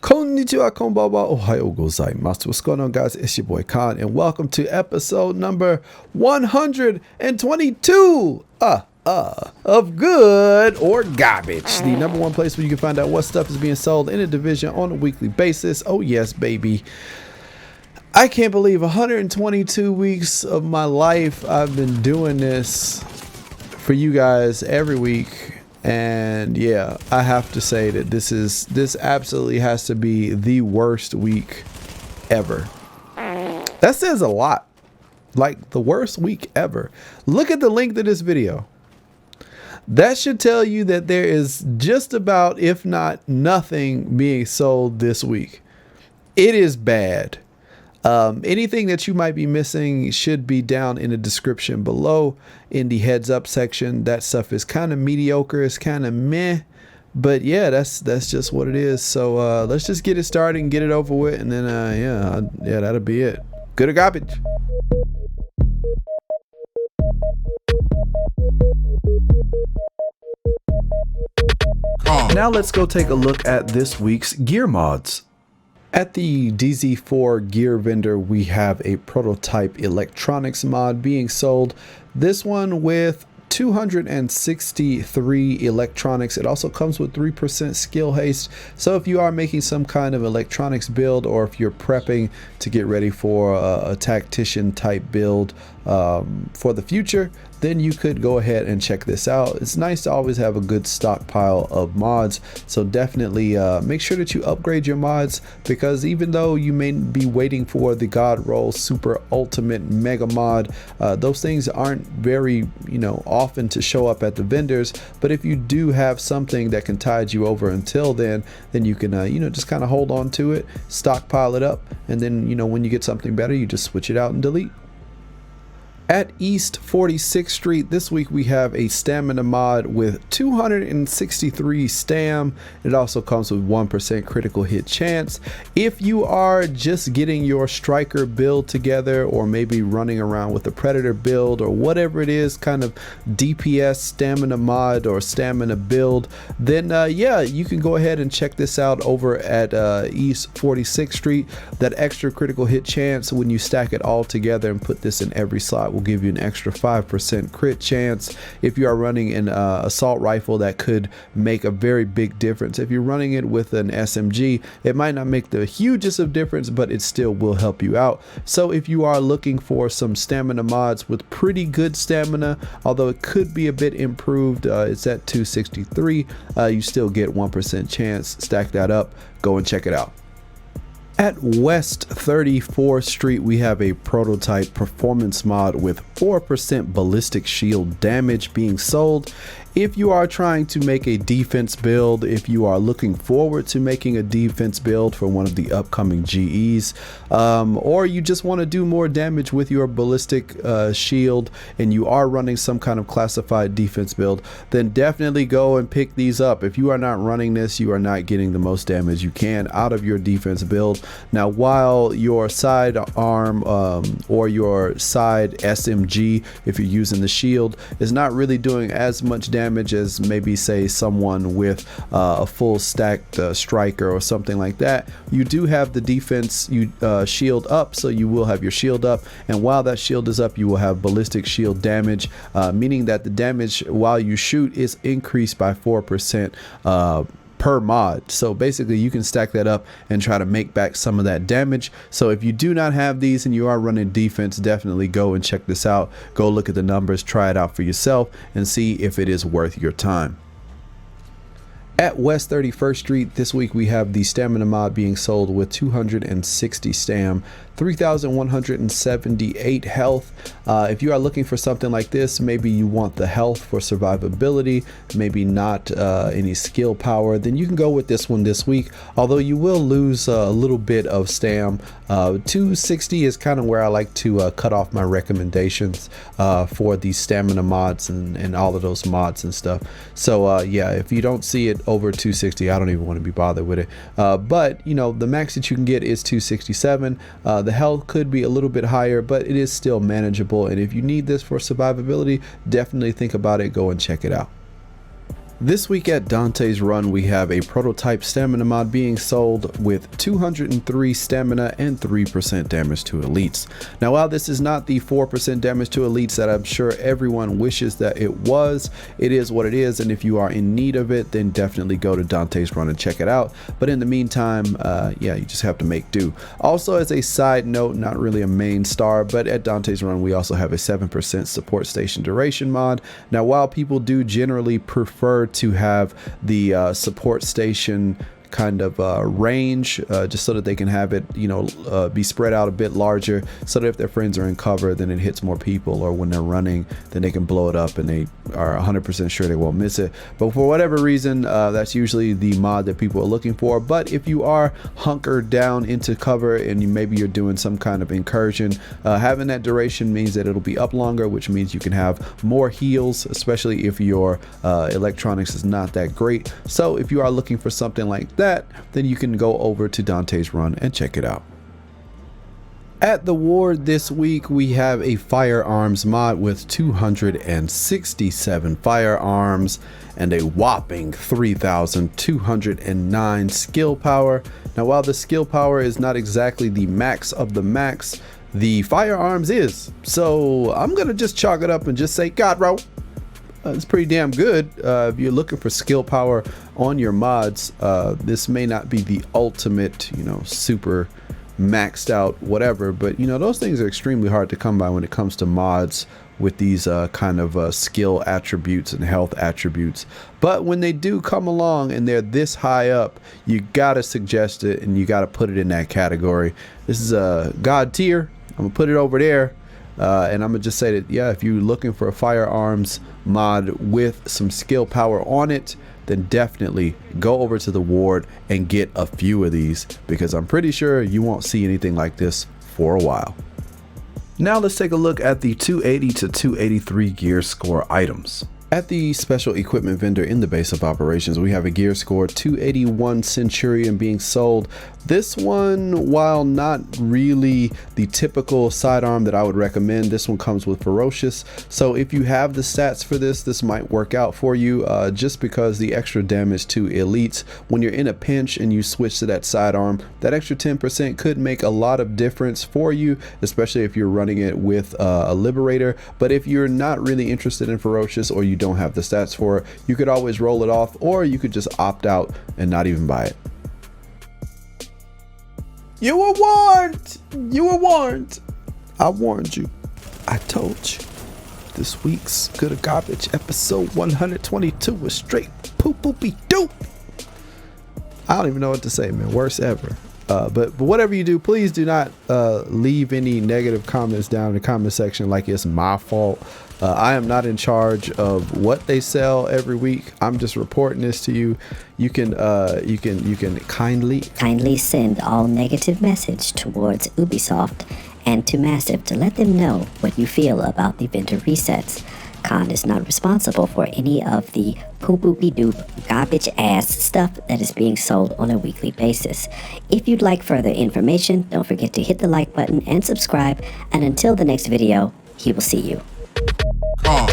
Konnichiwa, konbanwa, ohayo gozaimasu. What's going on, guys? It's your boy Khan, and welcome to episode number 122 of Good or Garbage, the number one place where you can find out what stuff is being sold in a division on a weekly basis. Oh yes, baby. I can't believe 122 weeks of my life I've been doing this for you guys every week. And yeah, I have to say that this absolutely has to be the worst week ever. That says a lot. Like, the worst week ever. Look at the length of this video. That should tell you that there is just about, if not nothing, being sold this week. It is bad. Anything that you might be missing should be down in the description below in the heads up section. That stuff is kind of mediocre. It's kind of meh, but yeah, that's just what it is. So let's just get it started and get it over with, and then yeah, that'll be it. Good or garbage. Now let's go take a look at this week's gear mods. At the DZ4 gear vendor, we have a prototype electronics mod being sold. This one with 263 electronics. It also comes with 3% skill haste. So if you are making some kind of electronics build, or if you're prepping to get ready for a tactician type build for the future, then you could go ahead and check this out. It's nice to always have a good stockpile of mods, so definitely make sure that you upgrade your mods, because even though you may be waiting for the God Roll Super Ultimate Mega Mod, those things aren't very often to show up at the vendors. But if you do have something that can tide you over until then you can just kind of hold on to it, stockpile it up, and then when you get something better, you just switch it out and delete. At East 46th Street, this week we have a stamina mod with 263 stam. It also comes with 1% critical hit chance. If you are just getting your striker build together, or maybe running around with a predator build, or whatever it is, kind of DPS stamina mod or stamina build, then yeah, you can go ahead and check this out over at East 46th Street. That extra critical hit chance, when you stack it all together and put this in every slot, will give you an extra 5% crit chance. If you are running an assault rifle, that could make a very big difference. If you're running it with an SMG, it might not make the hugest of difference, but it still will help you out. So if you are looking for some stamina mods with pretty good stamina, although it could be a bit improved, it's at 263, you still get 1% chance. Stack that up, go and check it out. At West 34th Street, we have a prototype performance mod with 4% ballistic shield damage being sold. If you are trying to make a defense build, if you are looking forward to making a defense build for one of the upcoming GEs, or you just want to do more damage with your ballistic shield, and you are running some kind of classified defense build, then definitely go and pick these up. If you are not running this, you are not getting the most damage you can out of your defense build. Now, while your sidearm or your side SMG, if you're using the shield, is not really doing as much damage as maybe say someone with a full stacked striker or something like that, you do have the defense shield up, so you will have your shield up, and while that shield is up, you will have ballistic shield damage, meaning that the damage while you shoot is increased by 4% per mod. So basically you can stack that up and try to make back some of that damage. So if you do not have these and you are running defense, definitely go and check this out. Go look at the numbers, try it out for yourself, and see if it is worth your time. At West 31st Street, this week we have the stamina mod being sold with 260 stam, 3,178 health. If you are looking for something like this, maybe you want the health for survivability, maybe not any skill power, then you can go with this one this week, although you will lose a little bit of stam. 260 is kind of where I like to cut off my recommendations for the stamina mods and all of those mods and stuff. So yeah, if you don't see it over 260, I don't even want to be bothered with it. But the max that you can get is 267. The health could be a little bit higher, but it is still manageable, and if you need this for survivability, definitely think about it. Go and check it out. This week at Dante's Run, we have a prototype stamina mod being sold with 203 stamina and 3% damage to elites. Now, while this is not the 4% damage to elites that I'm sure everyone wishes that it was, it is what it is, and if you are in need of it, then definitely go to Dante's Run and check it out. But in the meantime, yeah, you just have to make do. Also, as a side note, not really a main star, but at Dante's Run, we also have a 7% support station duration mod. Now, while people do generally prefer to have the support station kind of range, just so that they can have it, you know, be spread out a bit larger, so that if their friends are in cover, then it hits more people, or when they're running, then they can blow it up and they are 100% sure they won't miss it. But for whatever reason, that's usually the mod that people are looking for. But if you are hunkered down into cover and maybe you're doing some kind of incursion, having that duration means that it'll be up longer, which means you can have more heals, especially if your electronics is not that great. So if you are looking for something like that, then you can go over to Dante's Run and check it out. At the ward this week, we have a firearms mod with 267 firearms and a whopping 3,209 skill power. Now, while the skill power is not exactly the max of the max, the firearms is. So I'm gonna just chalk it up and just say, God, bro, it's pretty damn good. If you're looking for skill power on your mods, this may not be the ultimate, you know, super maxed out whatever, but you know, those things are extremely hard to come by when it comes to mods with these kind of skill attributes and health attributes. But when they do come along and they're this high up, you gotta suggest it and you gotta put it in that category. This is a god tier. I'm gonna put it over there. And I'm gonna just say that, yeah, if you're looking for a firearms mod with some skill power on it, then definitely go over to the ward and get a few of these, because I'm pretty sure you won't see anything like this for a while. Now let's take a look at the 280 to 283 gear score items. At the special equipment vendor in the base of operations, we have a gear score 281 Centurion being sold. This one, while not really the typical sidearm that I would recommend, this one comes with Ferocious. So if you have the stats for this, this might work out for you, just because the extra damage to elites, when you're in a pinch and you switch to that sidearm, that extra 10% could make a lot of difference for you, especially if you're running it with a Liberator. But if you're not really interested in Ferocious, or you don't have the stats for it, you could always roll it off, or you could just opt out and not even buy it. You were warned! You were warned! I warned you. I told you. This week's Good or Garbage episode 122 was straight poopy doop. I don't even know what to say, man. Worst ever. But whatever you do, please do not leave any negative comments down in the comment section like it's my fault. I am not in charge of what they sell every week. I'm just reporting this to you. You can kindly send all negative message towards Ubisoft and to Massive to let them know what you feel about the vendor resets. Khan is not responsible for any of the poop-oopy-doop garbage ass stuff that is being sold on a weekly basis. If you'd like further information, don't forget to hit the like button and subscribe, and until the next video, he will see you. Khan.